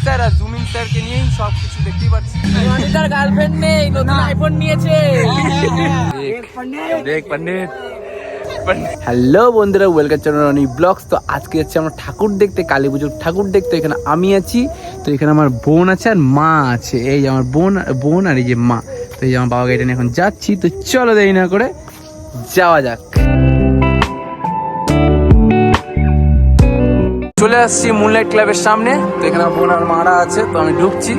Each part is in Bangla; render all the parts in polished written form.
স্যার আর জুমিং স্যারকে নিয়েই সব কিছু দেখতেই পাচ্ছি। রনিতার গার্লফ্রেন্ড নেই, নতুন আইফোন নিয়েছে। দেখ পণ্ডিত। হ্যালো বন্ধুরা, ওয়েলকাম টু রনি ব্লগস। তো আজকে যাচ্ছি আমরা ঠাকুর দেখতে, কালী পুজোর ঠাকুর দেখতে। এখানে আমি আছি, তো এখানে আমার বোন আছে আর মা আছে। এই যে আমার বোন আর এই যে মা। তো এই যে আমার বাবা গাড়িটা নিয়ে এখন যাচ্ছি। তো চলো দেরি না করে যাওয়া যাক। চলে আসছি মুনলাইট ক্লাবের সামনে। তো এখানে বোন আর মারা আছে, তো আমি ঢুকছি।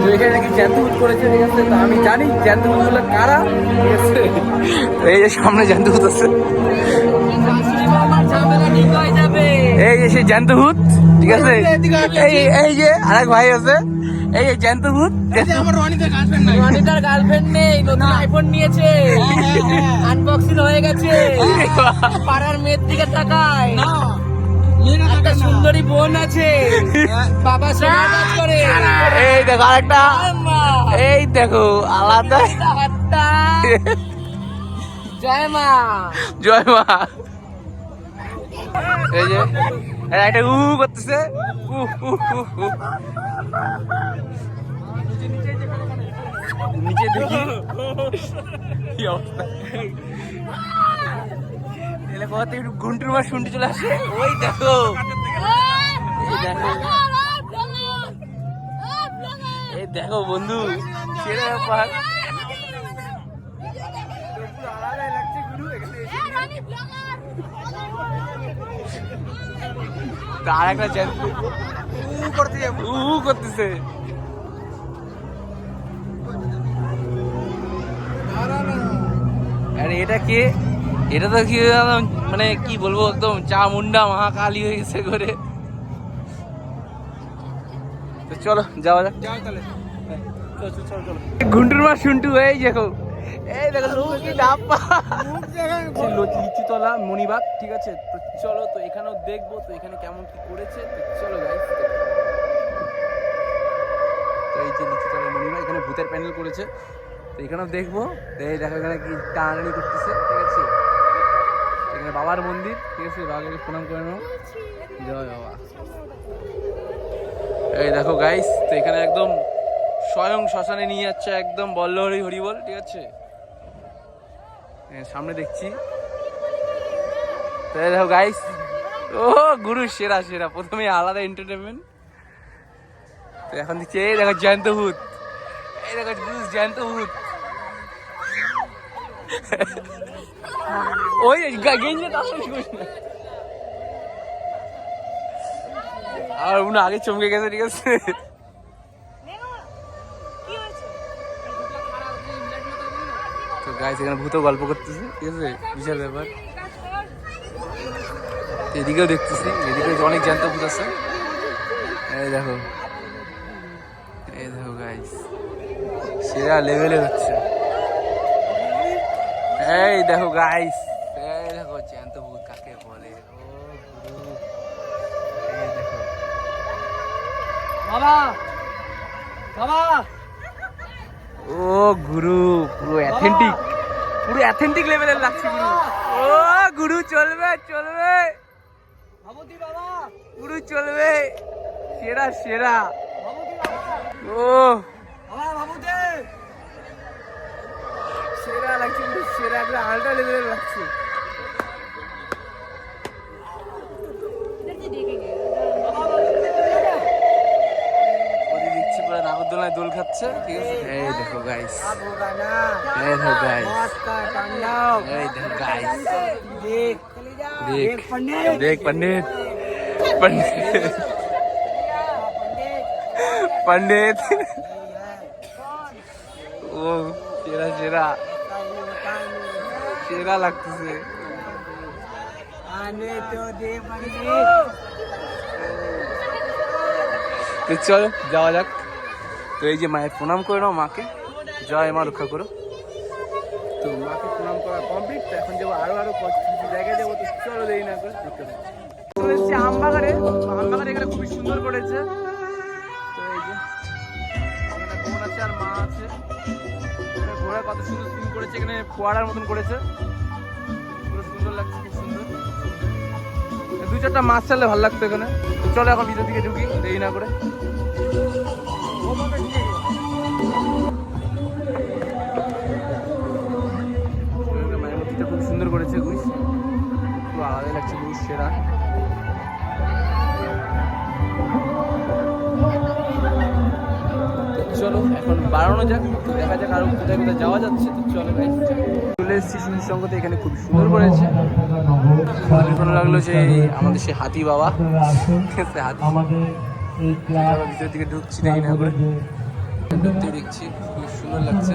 তো এখানে নাকি জ্যান্তভূত করেছে, ঠিক আছে। তো আমি জানি জ্যান্তভূত গুলো কারা, ঠিক আছে। তো এই যে সামনে জ্যান্তভূত আছে, এই যে সেই জ্যান্তভূত, ঠিক আছে। এই যে আরেক ভাই আছে, এই যে জ্যান্তভূত। রনিতার গার্লফ্রেন্ড নেই, নতুন আইফোন নিয়েছে, আনবক্সিং হয়ে গেছে। পাড়ার মেয়ের দিকে তাকায়, একটা সুন্দরী বোন আছে, বাবা সোনার কাজ করে। এই দেখো আরেকটা, এই দেখো আলাদা। জয় মা, জয় মা। এই যে একটা করতেছে, নিচে দেখি কি অবস্থা। ঘুন্টুর মা শুনতে চলে আসে। ওই দেখো, এই দেখো বন্ধু, সেরা ব্যাপার। আর একটা করতেছে। আরে এটা কে? এটা তো কি মানে কি বলবো, একদম চামুন্ডা মহাকালী হয়ে গেছে করে। তো চলো যাওয়া যাক। ঘুন্টুর মা শুন্টু, এই দেখো, এই দেখো লিচুতলা মণিবাগ, ঠিক আছে। তো চলো, তো এখানেও দেখবো তো এখানে কেমন কি করেছে। তো চলো গাইস। তো এই যে লিচুতলা মণিবাগ, এখানে ভূতের প্যান্ডেল করেছে। তো এখানেও দেখবো। এই দেখো এখানে কি টানাটানি করতেছে, ঠিক আছে। এখানে বাবার মন্দির, ঠিক আছে। বাবাকে প্রণাম করে নাও, জয় বাবা। এই দেখো গাইস, তো এখানে একদম স্বয়ং শ্মশানে নিয়ে যাচ্ছে, একদম বল্ল হরি হরি বল, ঠিক আছে। সামনে দেখছি। তো দেখো গাইস, ও গুরু সেরা সেরা, প্রথমে আলাদা এন্টারটেনমেন্ট। তো এখন দেখছি, এই দেখো জ্যান্তভূত, এই দেখো জ্যান্তভূত। ওই গেঞ্জি আর উনি আগে চমকে গেছে, ঠিক আছে। তো গাইস এখানে ভূত গল্প করতেছে, ঠিক আছে, বিশাল ব্যাপার। এদিকেও দেখতেছি, এদিকে অনেক জ্যান্ত ভূত আছে। এই দেখো, এই দেখো গাইস, সেরা লেভেলে হচ্ছে। এই দেখো গাইস, এই দেখো জ্যান্ত ভূত কাকে বলে। ও গুরু, এই দেখো বাবা বাবা। ও গুরু, পুরো অ্যাথেন্টিক লেভেলের লাগছে গুরু। ও গুরু চলবে চলবে, ভাবুতি বাবা, গুরু চলবে, সেরা সেরা। ও বাবা ভাবুতি সেরা লাগছে, কিন্তু সেরা একদম আল্ট্রা লেভেলের লাগছে। দেখছি পুরো নাগরদোলায় দোল খাচ্ছে, ঠিক আছে। এই দেখো গাইস, এই দেখো গাইস, এই দেখো গাইস, দেখ দেখ পণ্ডিত, পণ্ডিত। ও সেরা সেরা সেরা লাগতেছে। তো চলো যাওয়া যাক। তো এই যে মায়ের প্রণাম করে নাও, মাকে জয় মা রক্ষা করো। তো মাকে প্রণাম করা কমপ্লিট। তো এখন যাবো আরো কিছু জায়গায় যাবো। তো চলো দেরি না করে চলে এসেছি আমবাগানে। আমবাগানে এখানে খুবই সুন্দর করেছে। তো এই যে এখানে বোন আছে আর মা আছে। ঘোড়া কত সুন্দর সিন করেছে, এখানে ফোয়ারার মতন করেছে, পুরো সুন্দর লাগছে, খুব সুন্দর। দু চারটা মাছ চাললে ভালো লাগতো এখানে। তো চলো এখন ভিতর দিকে ঢুকি দেরি না করে। মায়ের মূর্তিটা খুব সুন্দর করেছে গুইস, খুব আলাদা লাগছে গুইস, সেরা। চলো এখন বাড়ানো যাক, তো দেখা যাক আরো কোথায় কোথায় যাওয়া যাচ্ছে। তো চলো ভাই, চলে এসেছি সুনীল সঙ্গতে, এখানে খুব সুন্দর করেছে। ভালো লাগলো যে আমাদের সেই হাতি বাবা, ভিতর দিকে ঢুকছি দেখি না করে, ঢুকতে দেখছি খুব সুন্দর লাগছে।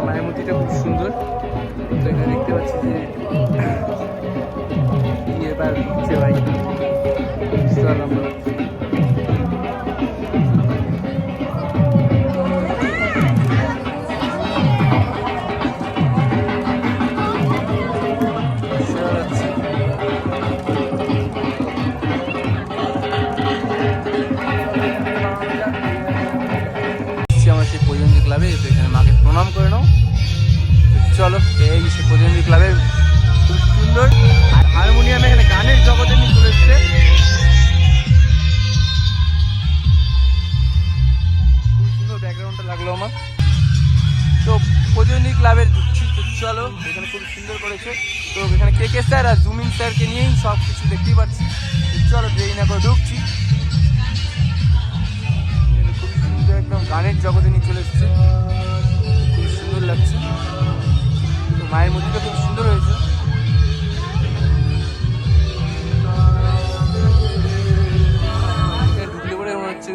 মায়ের মূর্তিটা খুব সুন্দর। তো এখানে দেখতে পাচ্ছি যে এবার ঢুকছে ভাই, আমার সেই প্রতিবন্ধী ক্লাবে। তো এখানে মাকে প্রণাম করে নাও। চলো এই সে প্রতিবন্ধী ক্লাবে খুব সুন্দর হারমোনিয়াম, এখানে গানের জগতে নিয়ে চলে এসছে। খুব সুন্দর ব্যাকগ্রাউন্ডটা লাগলো আমার। তো প্রতিবন্ধী ক্লাবের ঢুকছি। তো চলো এখানে খুব সুন্দর করেছে। তো এখানে কে স্যার আর জুমিন স্যারকে নিয়েই সব কিছু দেখতেই পাচ্ছি। চলো দেরি না করে ঢুকছি। খুব সুন্দর একদম গানের জগতে নিয়ে চলে এসছে, খুব সুন্দর লাগছে। তো মায়ের মূর্তিটা খুব সুন্দর হয়েছে। ঢুকলে পরে মনে হচ্ছে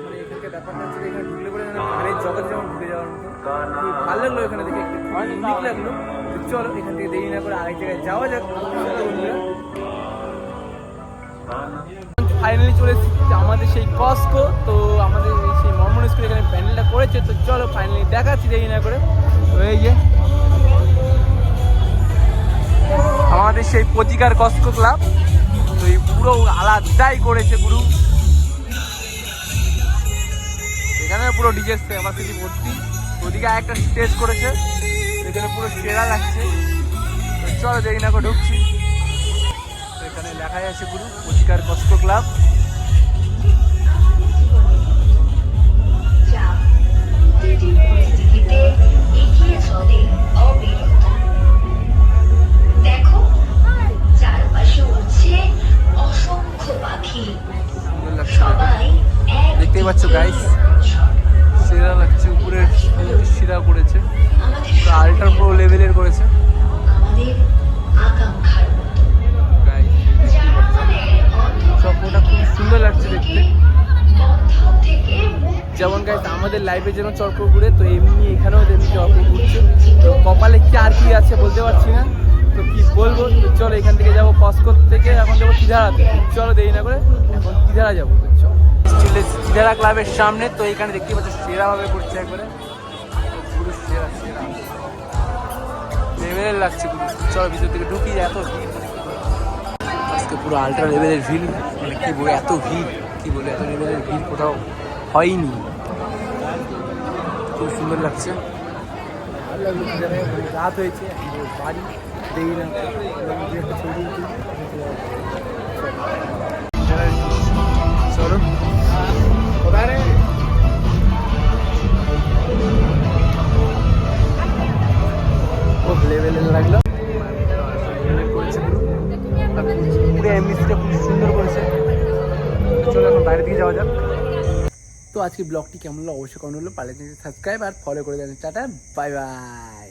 মানে এখানকার ব্যাপারটা হচ্ছে এখানে ঢুকলে পরে গানের জগতে যেমন ঢুকে যাওয়ার মতো ভালো লাগলো। এখানে দেখে একটু ঠিক লাগলো। চলো এখান থেকে দেরি না করে আরেক জায়গায় যাওয়া যাক। ফাইনালি চলে এসেছি আমাদের সেই কস্কো। তো আমাদের সেই মর্মন স্কুল এখানে প্যান্ডেলটা করেছে। তো চলো ফাইনালি দেখাচ্ছি দেরি না করে। তো এই যে আমাদের সেই প্রতিকার কস্কো ক্লাব। তো এই পুরো আলাদাই করেছে পুরো, এখানে পুরো ডিজে ক্যাপাসিটি ভর্তি। ওদিকে একটা স্টেজ করেছে, এখানে পুরো সেরা লাগছে। তো চলো দেরি না করে ঢুকছি। এখানে লেখাই আছে পুরো প্রতিকার কস্কো ক্লাব। দেখতেই পাচ্ছ গাইস, সেরা লাগছে। উপরের শিরা করেছে, আল্ট্রা প্রো লেভেলের করেছে। চক্রটা খুব সুন্দর লাগছে দেখতে। যেমন গাইস আমাদের লাইফে যেন চক্র ঘুরে, তো এমনি এখানেও তেমনি চক্র ঘুরছে। তো কপালে কি আর কি আছে বলতে পারছি না, তো কি বলবো। তো চলো এখান থেকে যাবো কস্কো থেকে, এখন যাবো চিধারাতে। চলো দেরি না করে এখন চিধারা যাবো। চলো চিধারা ক্লাবের সামনে। তো এখানে দেখতে পাচ্ছ সেরাভাবে করছে একবারে, পুরো সেরা সেরা লেভেলের লাগছে পুরো। চলো ভিতর থেকে ঢুকি, এত ভিড় আজকে পুরো আল্ট্রা লেভেলের ভিড়। মানে কি বলে এত ভিড়, কি বলে এত লেভেলের ভিড় কোথাও হয়নি। খুব সুন্দর লাগছে, ভালো লাগলো। রাত হয়েছে, বাড়ি দেরি না চলো খুব লেভেলের লাগলো। পুরো এমবিসিটা খুব সুন্দর করেছে। চলো এখন বাইরে দিকে যাওয়া যাক। তো আজকে ব্লগটি কেমন হলো অবশ্যই কমেন্ট হলো, পারলে সাবস্ক্রাইব আর ফলো করে দেন। Tata, bye bye.